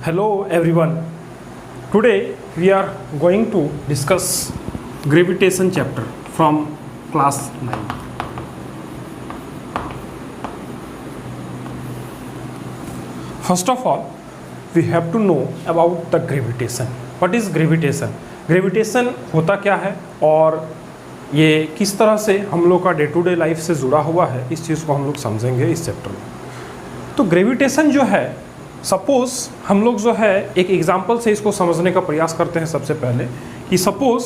Hello everyone. Today we are going to discuss gravitation chapter from class 9. First of all, we have to know about the gravitation. What is gravitation? Gravitation होता क्या है और ये किस तरह से हम लोग का डे टू डे लाइफ से जुड़ा हुआ है, इस चीज़ को हम लोग समझेंगे इस चैप्टर में। तो ग्रेविटेशन जो है, सपोज़ हम लोग जो है एक एग्जांपल से इसको समझने का प्रयास करते हैं। सबसे पहले कि सपोज़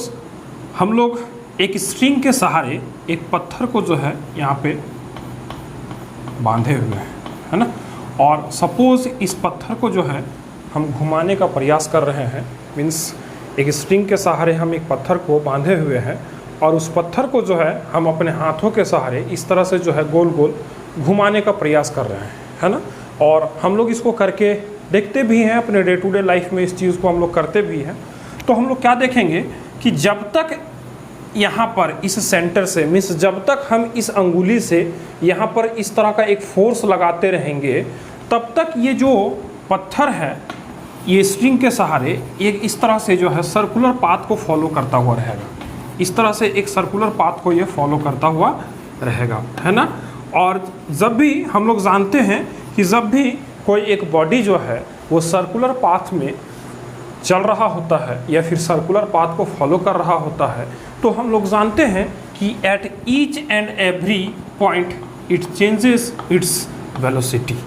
हम लोग एक स्ट्रिंग के सहारे एक पत्थर को जो है यहाँ पे बांधे हुए हैं, है ना। और सपोज़ इस पत्थर को जो है हम घुमाने का प्रयास कर रहे हैं, मीन्स एक स्ट्रिंग के सहारे हम एक पत्थर को बांधे हुए हैं और उस पत्थर को जो है हम अपने हाथों के सहारे इस तरह से जो है गोल गोल घुमाने का प्रयास कर रहे हैं, है ना। और हम लोग इसको करके देखते भी हैं अपने डे टू डे लाइफ में, इस चीज़ को हम लोग करते भी हैं। तो हम लोग क्या देखेंगे कि जब तक यहाँ पर इस सेंटर से, मीन्स जब तक हम इस अंगुली से यहाँ पर इस तरह का एक फोर्स लगाते रहेंगे, तब तक ये जो पत्थर है ये स्ट्रिंग के सहारे एक इस तरह से जो है सर्कुलर पाथ को फॉलो करता हुआ रहेगा। इस तरह से एक सर्कुलर पाथ को ये फॉलो करता हुआ रहेगा, है ना। और जब भी हम लोग जानते हैं कि जब भी कोई एक बॉडी जो है वो सर्कुलर पाथ में चल रहा होता है या फिर सर्कुलर पाथ को फॉलो कर रहा होता है, तो हम लोग जानते हैं कि at each and every point it changes its velocity,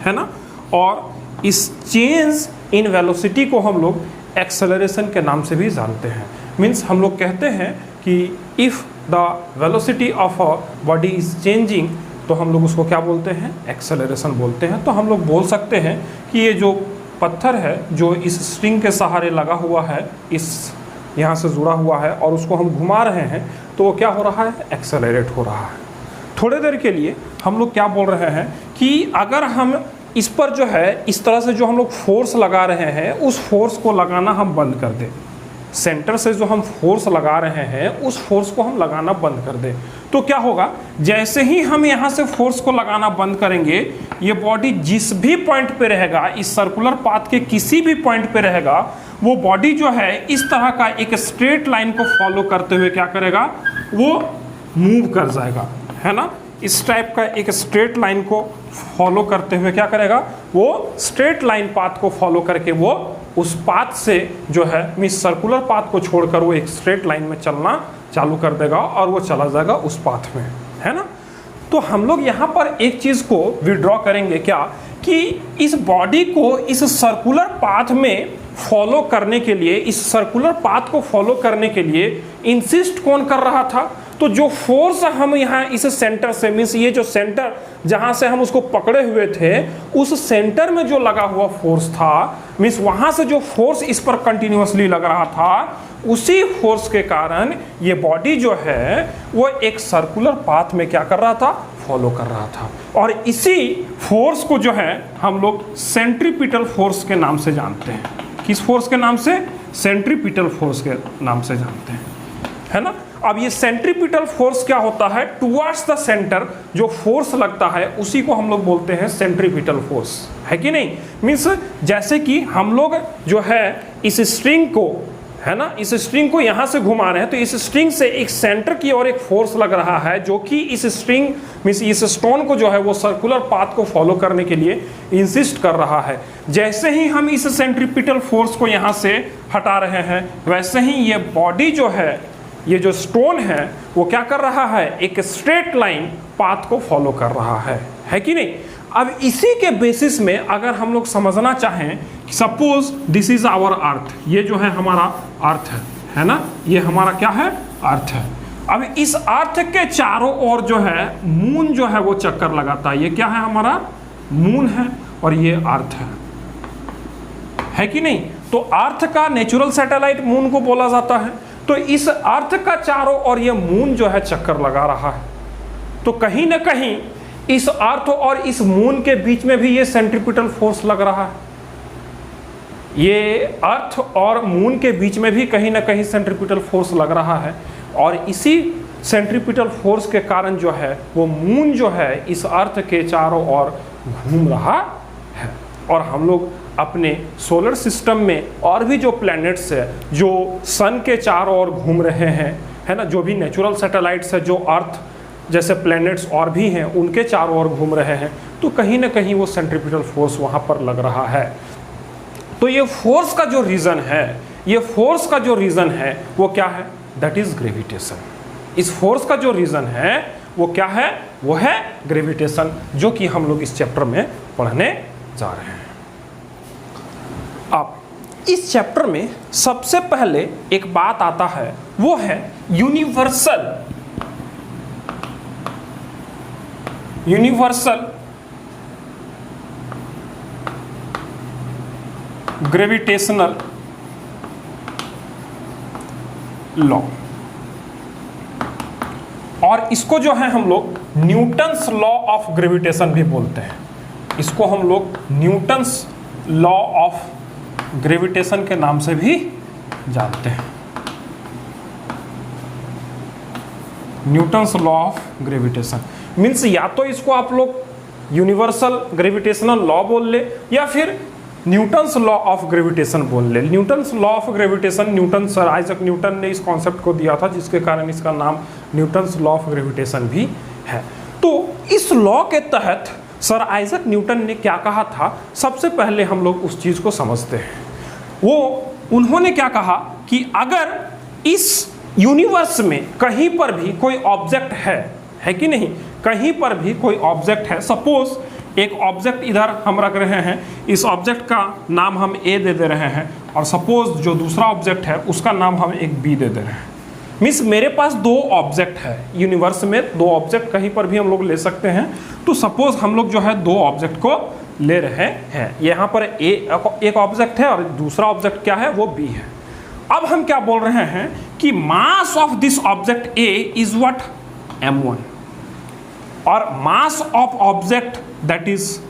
है ना। और इस चेंज इन वेलोसिटी को हम लोग एक्सेलरेशन के नाम से भी जानते हैं। मीन्स हम लोग कहते हैं कि if the velocity of a body is changing, तो हम लोग उसको क्या बोलते हैं, एक्सेलरेशन बोलते हैं। तो हम लोग बोल सकते हैं कि ये जो पत्थर है जो इस स्ट्रिंग के सहारे लगा हुआ है, इस यहाँ से जुड़ा हुआ है और उसको हम घुमा रहे हैं, तो वो क्या हो रहा है, एक्सेलरेट हो रहा है। थोड़ी देर के लिए हम लोग क्या बोल रहे हैं कि अगर हम इस पर जो है इस तरह से जो हम लोग फोर्स लगा रहे हैं, उस फोर्स को लगाना हम बंद कर दें। सेंटर से जो हम फोर्स लगा रहे हैं उस फोर्स को हम लगाना बंद कर दें, तो क्या होगा, जैसे ही हम यहाँ से फोर्स को लगाना बंद करेंगे, ये बॉडी जिस भी पॉइंट पे रहेगा, इस सर्कुलर पाथ के किसी भी पॉइंट पे रहेगा, वो बॉडी जो है इस तरह का एक स्ट्रेट लाइन को फॉलो करते हुए क्या करेगा, वो मूव कर जाएगा, है ना। इस टाइप का एक स्ट्रेट लाइन को फॉलो करते हुए क्या करेगा, वो स्ट्रेट लाइन पाथ को फॉलो करके वो उस पाथ से जो है मीन्स सर्कुलर पाथ को छोड़कर वो एक स्ट्रेट लाइन में चलना चालू कर देगा और वो चला जाएगा उस पाथ में, है ना। तो हम लोग यहाँ पर एक चीज़ को विड्रॉ करेंगे क्या, कि इस बॉडी को इस सर्कुलर पाथ में फॉलो करने के लिए, इस सर्कुलर पाथ को फॉलो करने के लिए इंसिस्ट कौन कर रहा था, तो जो फोर्स हम यहाँ इस सेंटर से, मीन्स ये जो सेंटर जहाँ से हम उसको पकड़े हुए थे, उस सेंटर में जो लगा हुआ फोर्स था, मीन्स वहाँ से जो फोर्स इस पर कंटिन्यूसली लग रहा था, उसी फोर्स के कारण ये बॉडी जो है वो एक सर्कुलर पाथ में क्या कर रहा था, फॉलो कर रहा था। और इसी फोर्स को जो है हम लोग सेंट्रीपिटल फोर्स के नाम से जानते हैं। किस फोर्स के नाम से, सेंट्रीपिटल फोर्स के नाम से जानते हैं, है ना। अब ये सेंट्रीपिटल फोर्स क्या होता है, टुवर्ड्स द सेंटर जो फोर्स लगता है उसी को हम लोग बोलते हैं सेंट्रीपिटल फोर्स, है कि नहीं। मीन्स जैसे कि हम लोग जो है इस स्ट्रिंग को, है ना, इस स्ट्रिंग को यहाँ से घुमा रहे हैं, तो इस स्ट्रिंग से एक सेंटर की ओर एक फोर्स लग रहा है जो कि इस स्ट्रिंग मीन्स इस स्टोन को जो है वो सर्कुलर पाथ को फॉलो करने के लिए इंसिस्ट कर रहा है। जैसे ही हम इस सेंट्रीपिटल फोर्स को यहाँ से हटा रहे हैं, वैसे ही ये बॉडी जो है, ये जो स्टोन है वो क्या कर रहा है, एक स्ट्रेट लाइन पाथ को फॉलो कर रहा है कि नहीं। अब इसी के बेसिस में अगर हम लोग समझना चाहें, suppose this is our earth, ये जो है हमारा अर्थ है ना, ये हमारा क्या है, अर्थ है। अब इस अर्थ के चारों ओर जो है मून जो है वो चक्कर लगाता है, ये क्या है, हमारा मून है और ये अर्थ है कि नहीं। तो अर्थ का नेचुरल सैटेलाइट मून को बोला जाता है। तो इस अर्थ का चारों ओर ये मून जो है चक्कर लगा रहा है, तो कहीं ना कहीं इस अर्थ और इस मून के बीच में भी ये सेंट्रीपिटल फोर्स लग रहा है। ये अर्थ और मून के बीच में भी कहीं ना कहीं सेंट्रीपिटल फोर्स लग रहा है और इसी सेंट्रीपिटल फोर्स के कारण जो है वो मून जो है इस अर्थ के चारों ओर घूम रहा है। और हम लोग अपने सोलर सिस्टम में और भी जो प्लैनेट्स है जो सन के चारों ओर घूम रहे हैं, है ना, जो भी नेचुरल सैटेलाइट्स है जो अर्थ जैसे प्लैनेट्स और भी हैं उनके चारों ओर घूम रहे हैं, तो कहीं ना कहीं वो सेंट्रीपिटल फोर्स वहाँ पर लग रहा है। तो ये फोर्स का जो रीज़न है, ये फोर्स का जो रीज़न है वो क्या है? That is gravitation. इस फोर्स का जो रीज़न है वो क्या है? वो है ग्रेविटेशन, जो कि हम लोग इस चैप्टर में पढ़ने जा रहे हैं। अब इस चैप्टर में सबसे पहले एक बात आता है, वो है यूनिवर्सल ग्रेविटेशनल लॉ, और इसको जो है हम लोग न्यूटन्स लॉ ऑफ ग्रेविटेशन भी बोलते हैं। इसको हम लोग न्यूटन्स लॉ ऑफ ग्रेविटेशन के नाम से भी जानते हैं। Newton's law of gravitation means या तो इसको आप लोग यूनिवर्सल ग्रेविटेशनल लॉ बोल ले या फिर न्यूटन्स लॉ ऑफ ग्रेविटेशन बोल ले। Newton's law of gravitation Newton, sir Isaac Newton ने इस कॉन्सेप्ट को दिया था, जिसके कारण इसका नाम न्यूटन्स लॉ ऑफ ग्रेविटेशन भी है। तो इस लॉ के तहत सर आइजक न्यूटन ने क्या कहा था, सबसे पहले हम लोग उस चीज़ को समझते हैं। उन्होंने क्या कहा कि अगर इस यूनिवर्स में कहीं पर भी कोई ऑब्जेक्ट है कि नहीं, कहीं पर भी कोई ऑब्जेक्ट है, सपोज एक ऑब्जेक्ट इधर हम रख रहे हैं, इस ऑब्जेक्ट का नाम हम ए दे रहे हैं, और सपोज जो दूसरा ऑब्जेक्ट है उसका नाम हम एक बी दे रहे हैं। मीन्स मेरे पास दो ऑब्जेक्ट है यूनिवर्स में, दो ऑब्जेक्ट कहीं पर भी हम लोग ले सकते हैं। तो सपोज हम लोग जो है दो ऑब्जेक्ट को ले रहे हैं, यहाँ पर एक ऑब्जेक्ट है और दूसरा ऑब्जेक्ट क्या है, वो बी है। अब हम क्या बोल रहे हैं कि mass of this object A is what, m1, और mass of object that is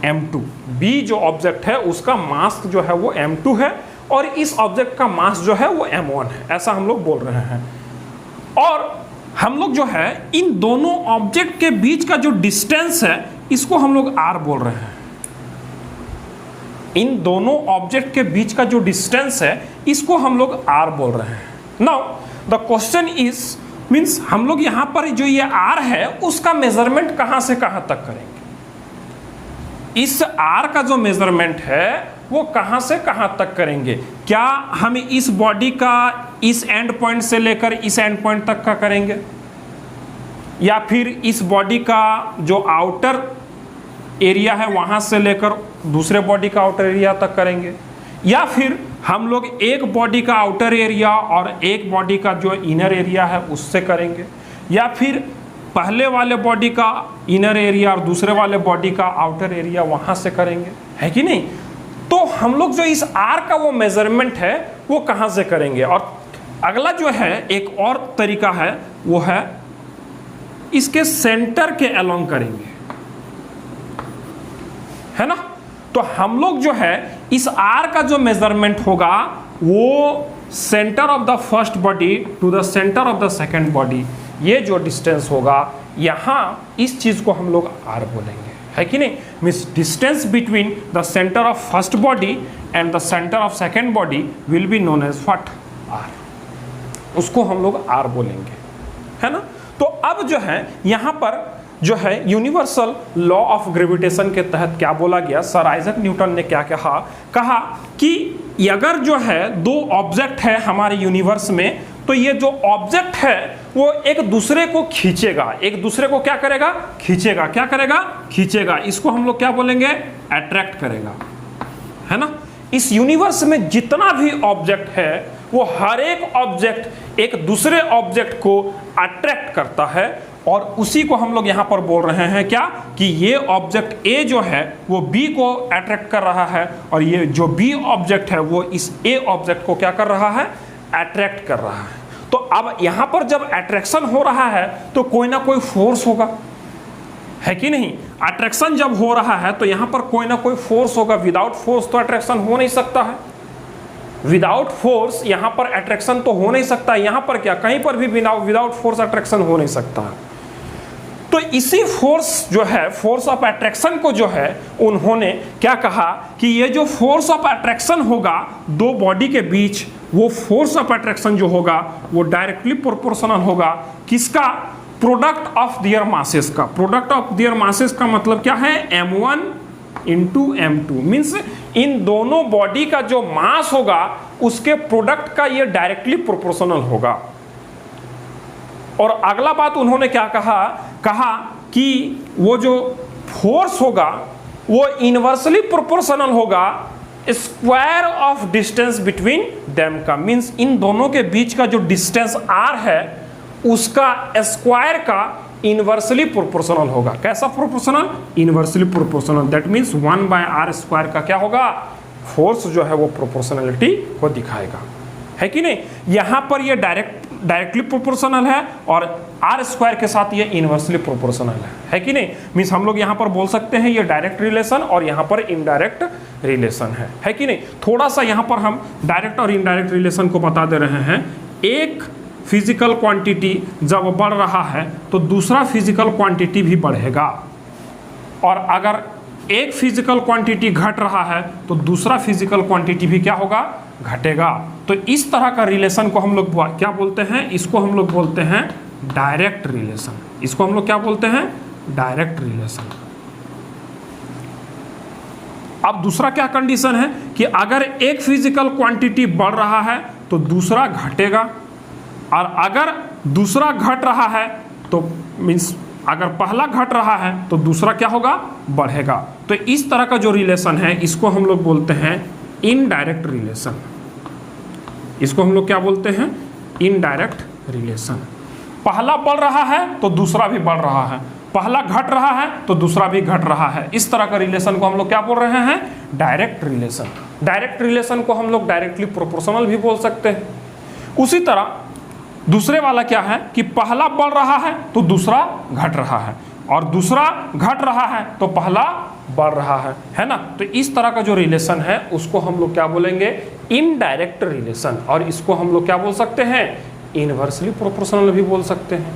m2। B जो ऑब्जेक्ट है उसका मास जो है वो m2 है और इस ऑब्जेक्ट का मास जो है वो m1 है, ऐसा हम लोग बोल रहे हैं। और हम लोग जो है इन दोनों ऑब्जेक्ट के बीच का जो डिस्टेंस है इसको हम लोग r बोल रहे हैं। इन दोनों ऑब्जेक्ट के बीच का जो डिस्टेंस है इसको हम लोग r बोल रहे हैं। Now the question is means हम लोग यहां पर जो ये r है उसका मेजरमेंट कहां से कहां तक करेंगे? इस r का जो मेजरमेंट है वो कहां से कहां तक करेंगे? क्या हम इस बॉडी का इस एंड पॉइंट से लेकर इस एंड पॉइंट तक का करेंगे, या फिर इस बॉडी का जो आउटर एरिया है वहां से लेकर दूसरे बॉडी का आउटर एरिया तक करेंगे, या फिर हम लोग एक बॉडी का आउटर एरिया और एक बॉडी का जो इनर एरिया है उससे करेंगे, या फिर पहले वाले बॉडी का इनर एरिया और दूसरे वाले बॉडी का आउटर एरिया वहां से करेंगे, है कि नहीं? तो हम लोग जो इस r का वो मेजरमेंट है वो कहां से करेंगे? और अगला जो है एक और तरीका है वो है इसके सेंटर के अलोंग करेंगे, है ना? तो हम लोग जो है इस r का जो मेजरमेंट होगा वो centre of the first body to the centre of the second body, ये जो डिस्टेंस होगा यहाँ इस चीज को हम लोग r बोलेंगे, है कि नहीं? Means distance between the centre of first body and the centre of second body will be known as what, r, उसको हम लोग r बोलेंगे, है ना? तो अब जो है यहाँ पर जो है यूनिवर्सल लॉ ऑफ ग्रेविटेशन के तहत क्या बोला गया, सर आइजक न्यूटन ने क्या कहा कि अगर जो है दो ऑब्जेक्ट है हमारे यूनिवर्स में, तो ये जो ऑब्जेक्ट है वो एक दूसरे को खींचेगा, एक दूसरे को क्या करेगा, खींचेगा। क्या करेगा? खींचेगा। इसको हम लोग क्या बोलेंगे, अट्रैक्ट करेगा, है ना? इस यूनिवर्स में जितना भी ऑब्जेक्ट है वो हर एक ऑब्जेक्ट एक दूसरे ऑब्जेक्ट को अट्रैक्ट करता है, और उसी को हम लोग यहाँ पर बोल रहे हैं क्या, कि ये ऑब्जेक्ट ए जो है वो बी को अट्रैक्ट कर रहा है, और ये जो बी ऑब्जेक्ट है वो इस ए ऑब्जेक्ट को क्या कर रहा है, अट्रैक्ट कर रहा है। तो अब यहाँ पर जब अट्रैक्शन हो रहा है तो कोई ना कोई फोर्स होगा, है कि नहीं? अट्रैक्शन जब हो रहा है तो यहाँ पर कोई ना कोई फोर्स होगा। विदाउट फोर्स तो अट्रैक्शन हो नहीं सकता है, विदाउट फोर्स यहाँ पर अट्रैक्शन तो हो नहीं सकता है। यहाँ पर क्या, कहीं पर भी विदाउट फोर्स अट्रैक्शन हो नहीं सकता है। तो इसी फोर्स जो है, फोर्स ऑफ अट्रैक्शन को जो है उन्होंने क्या कहा कि ये जो फोर्स ऑफ अट्रैक्शन होगा दो बॉडी के बीच, वो फोर्स ऑफ अट्रैक्शन जो होगा वो डायरेक्टली प्रोपोर्शनल होगा किसका, प्रोडक्ट ऑफ देयर मासेस का। प्रोडक्ट ऑफ देयर मासेस का मतलब क्या है, m1 into m2, means in दोनों बॉडी का जो मास होगा उसके प्रोडक्ट का ये डायरेक्टली प्रोपोर्शनल होगा। और अगला बात उन्होंने क्या कहा, कहा कि वो जो फोर्स होगा वो इनवर्सली प्रोपोर्शनल होगा square of distance between them का, मीन्स इन दोनों के बीच का जो डिस्टेंस r है उसका स्क्वायर का इनवर्सली प्रोपोर्शनल होगा। कैसा proportional, inversely proportional. That means 1/r² का क्या होगा, फोर्स जो है वो प्रोपोर्शनलिटी को दिखाएगा, है कि नहीं। यहां पर ये डायरेक्टली प्रोपोर्शनल है और r² के साथ ये इनवर्सली प्रोपोर्शनल है कि नहीं। मीन्स हम लोग यहाँ पर बोल सकते हैं ये डायरेक्ट रिलेशन और यहाँ पर इनडायरेक्ट रिलेशन है कि नहीं। थोड़ा सा यहाँ पर हम डायरेक्ट और इनडायरेक्ट रिलेशन को बता दे रहे हैं। एक फिजिकल क्वांटिटी जब बढ़ रहा है तो दूसरा फिजिकल क्वांटिटी भी बढ़ेगा, और अगर एक फिजिकल क्वांटिटी घट रहा है तो दूसरा फिजिकल क्वांटिटी भी क्या होगा, घटेगा। तो इस तरह का रिलेशन को हम लोग क्या बोलते हैं, इसको हम लोग बोलते हैं डायरेक्ट रिलेशन। इसको हम लोग क्या बोलते हैं, डायरेक्ट रिलेशन। अब दूसरा क्या कंडीशन है कि अगर एक फिजिकल क्वांटिटी बढ़ रहा है तो दूसरा घटेगा, और अगर दूसरा घट रहा है तो मीन्स अगर पहला घट रहा है तो दूसरा क्या होगा, बढ़ेगा। तो इस तरह का जो रिलेशन है इसको हम लोग बोलते हैं इनडायरेक्ट रिलेशन। इसको हम लोग क्या बोलते हैं, इनडायरेक्ट रिलेशन। पहला बढ़ रहा है तो दूसरा भी बढ़ रहा है, पहला घट रहा है तो दूसरा भी घट रहा है। इस तरह का रिलेशन को हम लोग क्या बोल रहे हैं, डायरेक्ट रिलेशन। डायरेक्ट रिलेशन को हम लोग डायरेक्टली प्रोपोर्शनल भी बोल सकते हैं। उसी तरह दूसरे वाला क्या है कि पहला बढ़ रहा है तो दूसरा घट रहा है, और दूसरा घट रहा है तो पहला बढ़ रहा है ना। तो इस तरह का जो रिलेशन है उसको हम लोग क्या बोलेंगे, इनडायरेक्ट रिलेशन। और इसको हम लोग क्या बोल सकते हैं, इनवर्सली प्रोपोर्शनल भी बोल सकते हैं,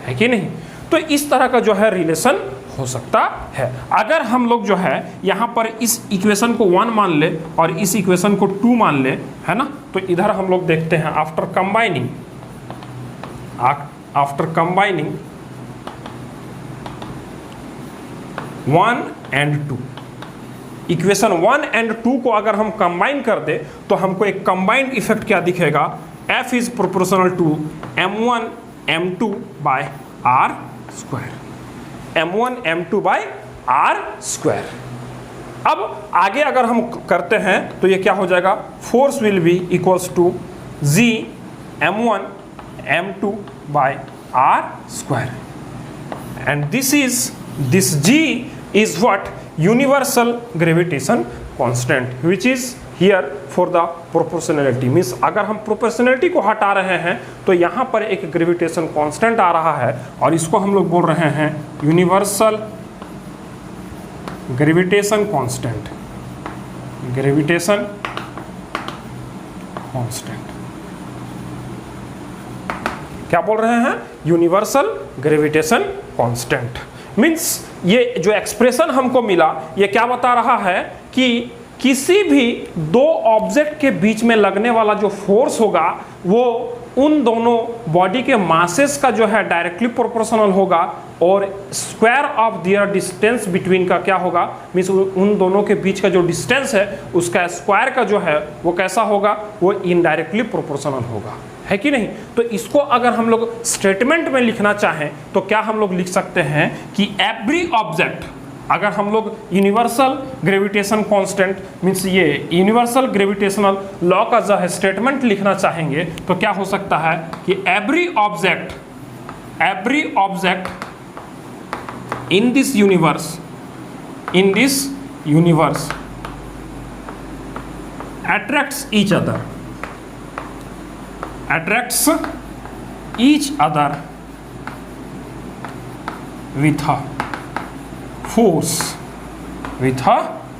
है कि नहीं। तो इस तरह का जो है रिलेशन हो सकता है। अगर हम लोग जो है यहाँ पर इस इक्वेशन को 1 मान ले और इस इक्वेशन को 2 मान ले, है ना, तो इधर हम लोग देखते हैं after combining 1 and 2, equation 1 and 2 को अगर हम कंबाइन कर दे तो हमको एक कंबाइंड इफेक्ट क्या दिखेगा, F is proportional to m1 m2 by r square, m1 m2 by r square. अब आगे अगर हम करते हैं तो ये क्या हो जाएगा, force will be equals to g m1 m2 by r square, and this g is what, universal gravitation constant, which is here for the proportionality। means अगर हम proportionality को हटा रहे हैं तो यहाँ पर एक gravitation constant आ रहा है, और इसको हम लोग बोल रहे हैं universal gravitation constant, gravitation constant। क्या बोल रहे हैं, यूनिवर्सल ग्रेविटेशन कांस्टेंट। मीन्स ये जो एक्सप्रेशन हमको मिला ये क्या बता रहा है कि किसी भी दो ऑब्जेक्ट के बीच में लगने वाला जो फोर्स होगा वो उन दोनों बॉडी के मासेस का जो है डायरेक्टली प्रोपोर्शनल होगा, और square of their distance between का क्या होगा, मीन्स उन दोनों के बीच का जो डिस्टेंस है उसका स्क्वायर का जो है वो कैसा होगा, वो इनडायरेक्टली प्रोपोर्शनल होगा, है कि नहीं। तो इसको अगर हम लोग स्टेटमेंट में लिखना चाहें तो क्या हम लोग लिख सकते हैं कि एवरी ऑब्जेक्ट, अगर हम लोग यूनिवर्सल ग्रेविटेशन कांस्टेंट मीन्स ये यूनिवर्सल ग्रेविटेशनल लॉ का जो है स्टेटमेंट लिखना चाहेंगे तो क्या हो सकता है कि every object in this universe attracts each other with a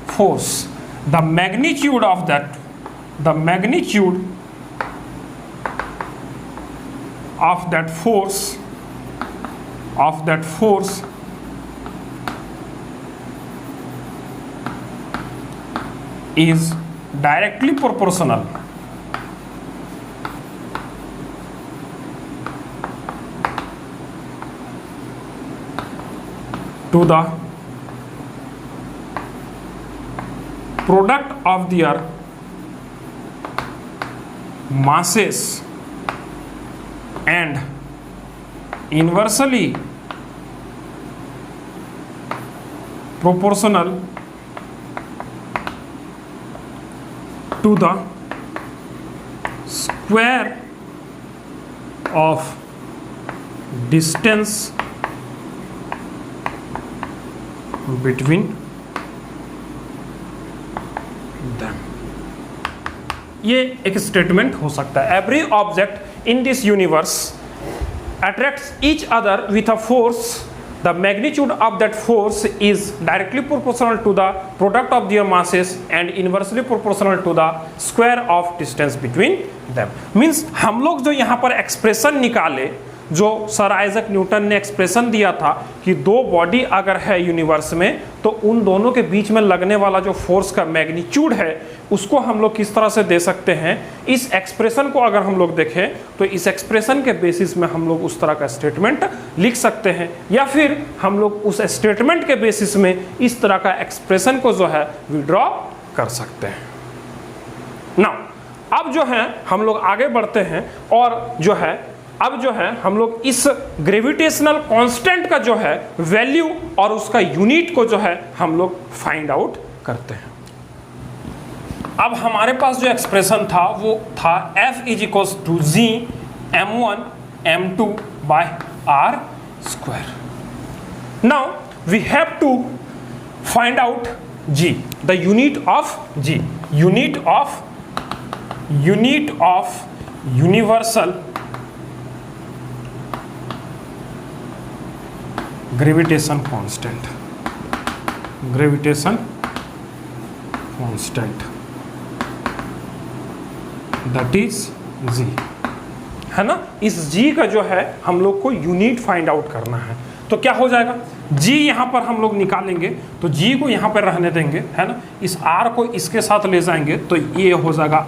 force, the magnitude of that force of that force is directly proportional to the product of their masses and inversely proportional to the square of distance between them। ये एक statement हो सकता है। Every object in this universe attracts each other with a force, the magnitude of that force is directly proportional to the product of their masses and inversely proportional to the square of distance between them। Means हम लोग जो यहाँ पर expression निकाले, जो sir Isaac Newton ने expression दिया था कि दो बॉडी अगर है यूनिवर्स में तो उन दोनों के बीच में लगने वाला जो फोर्स का मैग्नीट्यूड है उसको हम लोग किस तरह से दे सकते हैं। इस एक्सप्रेशन को अगर हम लोग देखें तो इस एक्सप्रेशन के बेसिस में हम लोग उस तरह का स्टेटमेंट लिख सकते हैं, या फिर हम लोग उस स्टेटमेंट के बेसिस में इस तरह का एक्सप्रेशन को जो है विड्रॉ कर सकते हैं। नाउ अब जो है हम लोग आगे बढ़ते हैं और जो है अब जो है हम लोग इस ग्रेविटेशनल कांस्टेंट का जो है वैल्यू और उसका यूनिट को जो है हम लोग फाइंड आउट करते हैं। अब हमारे पास जो एक्सप्रेशन था वो था F is equals to G m1 m2 by r square. Now we have to find out g, the unit of g, unit of universal gravitation constant, that is G, है ना। इस जी का जो है हम लोग को यूनिट फाइंड आउट करना है। तो क्या हो जाएगा, जी यहाँ पर हम लोग निकालेंगे तो जी को यहाँ पर रहने देंगे, है ना। इस आर को इसके साथ ले जाएंगे तो ये हो जाएगा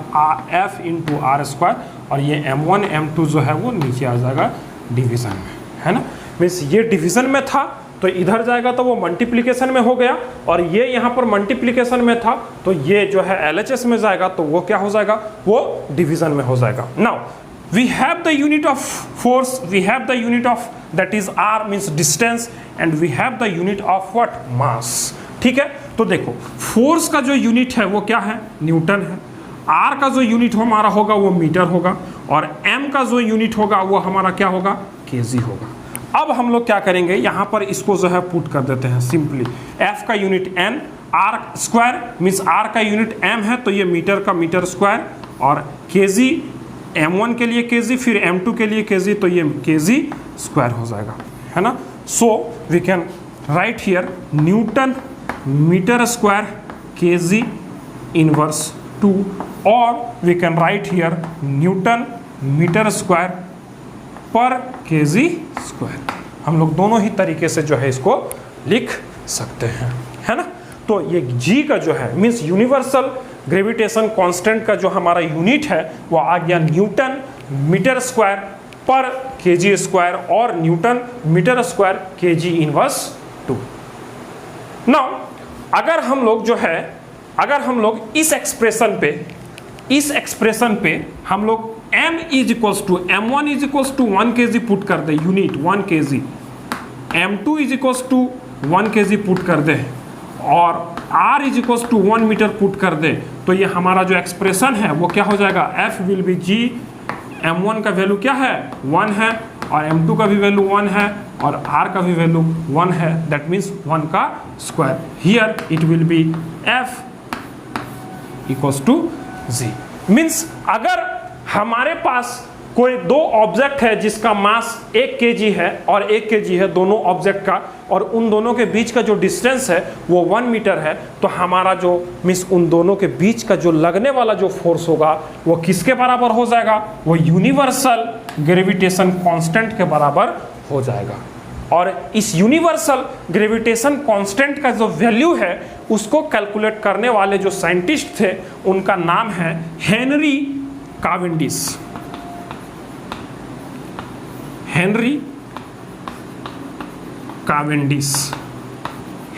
एफ इंटू आर स्क्वायर, और ये m1 m2 जो है वो नीचे आ जाएगा डिवीजन में, है ना। मीन्स ये डिवीजन में था तो इधर जाएगा तो वो मल्टीप्लिकेशन में हो गया, और ये यहाँ पर मल्टीप्लिकेशन में था तो ये जो है LHS में जाएगा तो वो क्या हो जाएगा, वो डिवीजन में हो जाएगा। Now we have the unit of force, we have the unit of that is r means distance, and we have the unit of what, mass. ठीक है, तो देखो फोर्स का जो यूनिट है वो क्या है, न्यूटन है। आर का जो यूनिट हमारा होगा वो मीटर होगा, और एम का जो यूनिट होगा वो हमारा क्या होगा, केजी होगा। अब हम लोग क्या करेंगे, यहाँ पर इसको जो है पुट कर देते हैं सिंपली। एफ का unit N, R square means R का यूनिट एम है तो ये मीटर का मीटर स्क्वायर, और केजी m1 के लिए केजी, फिर m2 के लिए केजी, तो ये केजी स्क्वायर हो जाएगा, है ना। So we can write here newton metre square KG inverse 2, और we can write here newton metre square per KG square. हम लोग दोनों ही तरीके से जो है इसको लिख सकते हैं, है ना। तो ये जी का जो है मीन्स यूनिवर्सल ग्रेविटेशन कांस्टेंट का जो हमारा यूनिट है वो आ गया newton metre square per KG square, और newton metre square KG inverse 2। Now अगर हम लोग जो है, अगर हम लोग इस एक्सप्रेशन पे हम लोग m is equals to m1 is equals to 1 kg put कर दे, unit 1 kg, m2 is equals to 1 kg put कर दे, और r is equals to 1 metre put कर दे, तो ये हमारा जो एक्सप्रेशन है वो क्या हो जाएगा, f will be g, m1 का वैल्यू क्या है 1 है, और m2 का भी वैल्यू 1 है, और r का भी वैल्यू 1 है, दैट मीन्स 1 का square. Here it will be f equals to g। Means अगर हमारे पास कोई दो ऑब्जेक्ट है जिसका मास 1 kg है और 1 kg है दोनों ऑब्जेक्ट का, और उन दोनों के बीच का जो डिस्टेंस है वो 1 मीटर है, तो हमारा जो मीन्स उन दोनों के बीच का जो लगने वाला जो फोर्स होगा वो किसके बराबर हो जाएगा, वो यूनिवर्सल ग्रेविटेशन कांस्टेंट के बराबर हो जाएगा। और इस यूनिवर्सल ग्रेविटेशन कांस्टेंट का जो वैल्यू है उसको कैलकुलेट करने वाले जो साइंटिस्ट थे उनका नाम है Henry Cavendish. Henry Cavendish.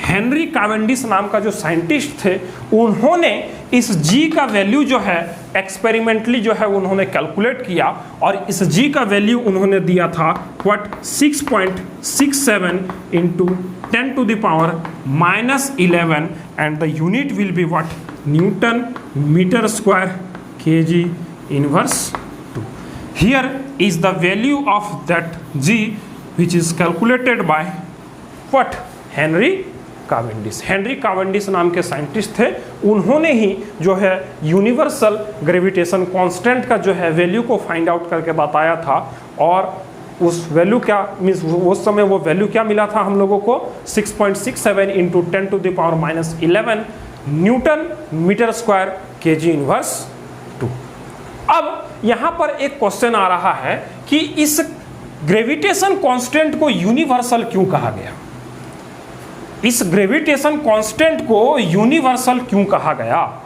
Henry Cavendish नाम का जो साइंटिस्ट थे उन्होंने इस g का वैल्यू जो है एक्सपेरिमेंटली जो है उन्होंने कैलकुलेट किया और इस g का वैल्यू उन्होंने दिया था what 6.67 into 10 to the power -11 and the unit will be what newton metre square kg inverse 2। Here is the value of that g which is calculated by what Henry Cavendish. Henry Cavendish नाम के scientist थे, उन्होंने ही जो है universal gravitation constant का जो है value को फाइंड आउट करके बताया था और उस वैल्यू क्या मीन्स उस समय वो वैल्यू क्या मिला था हम लोगों को 6.67 into 10 to the power -11 newton metre square kg inverse 2। अब यहाँ पर एक क्वेश्चन आ रहा है कि इस ग्रेविटेशन कांस्टेंट को यूनिवर्सल क्यों कहा गया? इस ग्रेविटेशन कांस्टेंट को यूनिवर्सल क्यों कहा गया?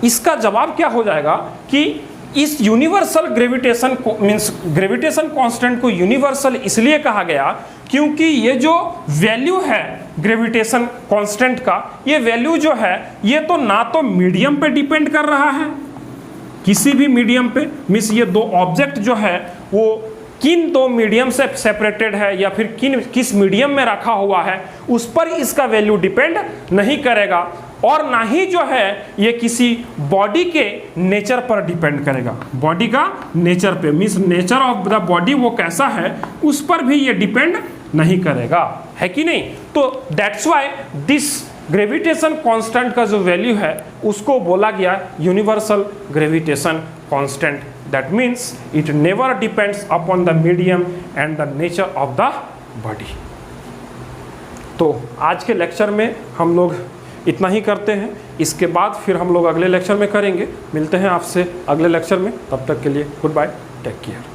इसका जवाब क्या हो जाएगा कि इस यूनिवर्सल ग्रेविटेशन को मींस ग्रेविटेशन कांस्टेंट को यूनिवर्सल इसलिए कहा गया क्योंकि ये जो वैल्यू है ग्रेविटेशन कांस्टेंट का, ये वैल्यू जो है ये तो ना तो मीडियम पे डिपेंड कर रहा है, किसी भी मीडियम पे, मीन्स ये दो ऑब्जेक्ट जो है वो किन दो मीडियम से सेपरेटेड है या फिर किस मीडियम में रखा हुआ है उस पर इसका वैल्यू डिपेंड नहीं करेगा और ना ही जो है ये किसी बॉडी के नेचर पर डिपेंड करेगा। बॉडी का नेचर पे means nature of the body वो कैसा है उस पर भी ये डिपेंड नहीं करेगा, है कि नहीं? तो that's why this gravitation constant का जो वैल्यू है उसको बोला गया universal gravitation constant. That means it never depends upon the medium and the nature of the body. तो आज के लेक्चर में हम लोग इतना ही करते हैं, इसके बाद फिर हम लोग अगले लेक्चर में करेंगे। मिलते हैं आपसे अगले लेक्चर में, तब तक के लिए गुड बाय, टेक केयर।